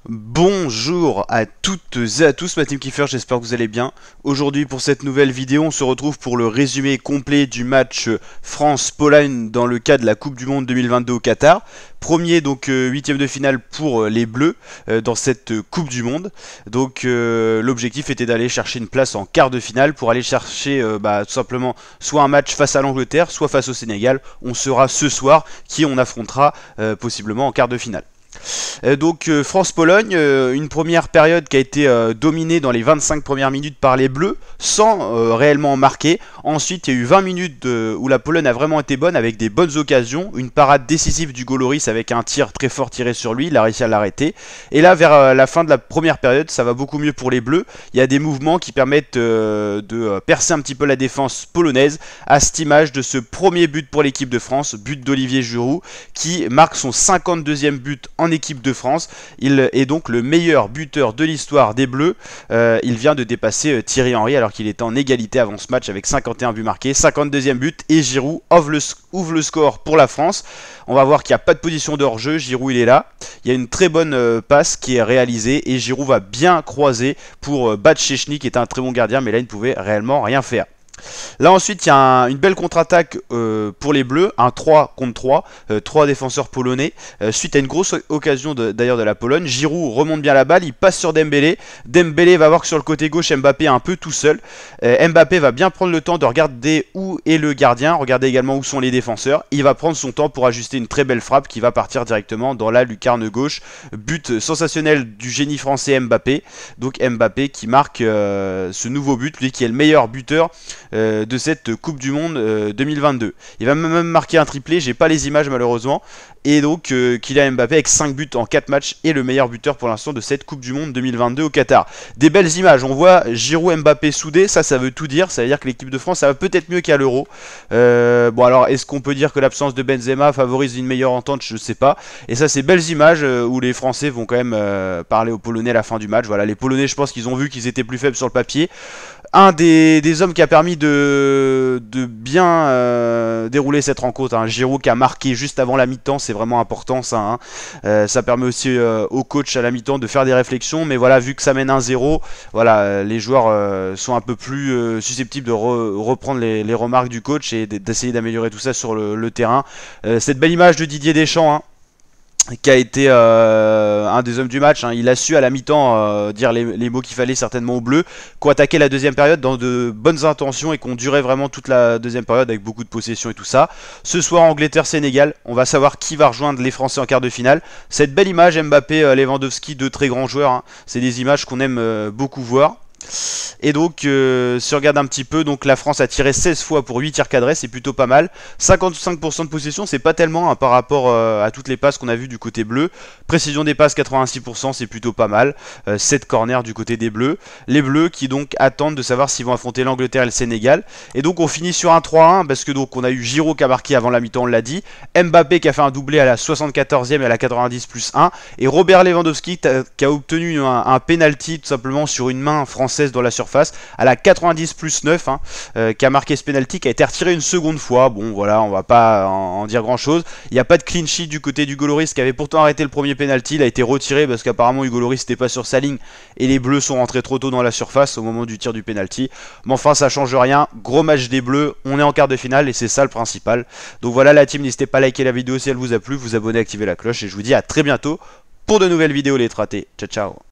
Bonjour à toutes et à tous, ma team Kiefer, j'espère que vous allez bien. Aujourd'hui pour cette nouvelle vidéo, on se retrouve pour le résumé complet du match France-Pologne dans le cadre de la Coupe du Monde 2022 au Qatar. Premier donc huitième de finale pour les Bleus dans cette Coupe du Monde. Donc l'objectif était d'aller chercher une place en quart de finale pour aller chercher tout simplement soit un match face à l'Angleterre, soit face au Sénégal. On saura ce soir qui on affrontera possiblement en quart de finale. France-Pologne, une première période qui a été dominée dans les 25 premières minutes par les Bleus, sans réellement marquer. Ensuite, il y a eu 20 minutes où la Pologne a vraiment été bonne, avec des bonnes occasions. Une parade décisive du Goloris avec un tir très fort tiré sur lui, il a réussi à l'arrêter. Et là, vers la fin de la première période, ça va beaucoup mieux pour les Bleus. Il y a des mouvements qui permettent de percer un petit peu la défense polonaise, à cette image de ce premier but pour l'équipe de France, but d'Olivier Giroud, qui marque son 52e but en équipe de France. Il est donc le meilleur buteur de l'histoire des Bleus. Il vient de dépasser Thierry Henry alors qu'il était en égalité avant ce match avec 51 buts marqués, 52e but, et Giroud ouvre le score pour la France. On va voir qu'il n'y a pas de position de hors-jeu, Giroud il est là. Il y a une très bonne passe qui est réalisée et Giroud va bien croiser pour battre Szczęsny qui est un très bon gardien, mais là il ne pouvait réellement rien faire. Là ensuite il y a une belle contre-attaque pour les Bleus, un 3 contre 3, 3 défenseurs polonais, suite à une grosse occasion d'ailleurs de la Pologne. Giroud remonte bien la balle, il passe sur Dembélé, Dembélé va voir que sur le côté gauche Mbappé est un peu tout seul, Mbappé va bien prendre le temps de regarder où est le gardien, regarder également où sont les défenseurs, il va prendre son temps pour ajuster une très belle frappe qui va partir directement dans la lucarne gauche, but sensationnel du génie français Mbappé, donc Mbappé qui marque ce nouveau but, lui qui est le meilleur buteur de cette Coupe du Monde 2022. Il va même marquer un triplé, j'ai pas les images malheureusement, et donc Kylian Mbappé avec 5 buts en 4 matchs est le meilleur buteur pour l'instant de cette Coupe du Monde 2022 au Qatar. Des belles images, on voit Giroud Mbappé soudés, ça veut tout dire, ça veut dire que l'équipe de France ça va peut-être mieux qu'à l'Euro. Bon alors est-ce qu'on peut dire que l'absence de Benzema favorise une meilleure entente, je sais pas, et ça c'est belles images où les Français vont quand même parler aux Polonais à la fin du match. Voilà, les Polonais je pense qu'ils ont vu qu'ils étaient plus faibles sur le papier. Un des hommes qui a permis de bien dérouler cette rencontre, hein. Giroud qui a marqué juste avant la mi-temps, c'est vraiment important ça, hein. Ça permet aussi au coach à la mi-temps de faire des réflexions, mais voilà, vu que ça mène 1-0, voilà, les joueurs sont un peu plus susceptibles de reprendre les remarques du coach et d'essayer d'améliorer tout ça sur le terrain. Cette belle image de Didier Deschamps, hein, qui a été un des hommes du match, hein. Il a su à la mi-temps dire les mots qu'il fallait certainement aux Bleus, qui ont attaqué la deuxième période dans de bonnes intentions et qui ont duré vraiment toute la deuxième période avec beaucoup de possession et tout ça. Ce soir Angleterre-Sénégal, on va savoir qui va rejoindre les Français en quart de finale. Cette belle image Mbappé, Lewandowski, deux très grands joueurs, hein. C'est des images qu'on aime beaucoup voir. Et donc si on regarde un petit peu, donc la France a tiré 16 fois pour 8 tirs cadrés, c'est plutôt pas mal. 55% de possession, c'est pas tellement hein, par rapport à toutes les passes qu'on a vues du côté bleu. Précision des passes 86%, c'est plutôt pas mal. 7 corners du côté des Bleus. Les Bleus qui donc attendent de savoir s'ils vont affronter l'Angleterre et le Sénégal. Et donc on finit sur un 3-1 parce que donc on a eu Giroud qui a marqué avant la mi-temps, on l'a dit. Mbappé qui a fait un doublé à la 74e et à la 90 plus 1. Et Robert Lewandowski qui a obtenu un penalty tout simplement sur une main française dans la surface à la 90 plus 9 hein, qui a marqué ce penalty qui a été retiré une seconde fois. Bon voilà, on va pas en dire grand chose. Il n'y a pas de clean sheet du côté du Goloris qui avait pourtant arrêté le premier penalty. Il a été retiré parce qu'apparemment Hugo Lloris n'était pas sur sa ligne et les Bleus sont rentrés trop tôt dans la surface au moment du tir du penalty. Mais enfin ça change rien, gros match des Bleus, on est en quart de finale et c'est ça le principal. Donc voilà la team, n'hésitez pas à liker la vidéo si elle vous a plu, vous abonner, activer la cloche et je vous dis à très bientôt pour de nouvelles vidéos les tratés. Ciao ciao.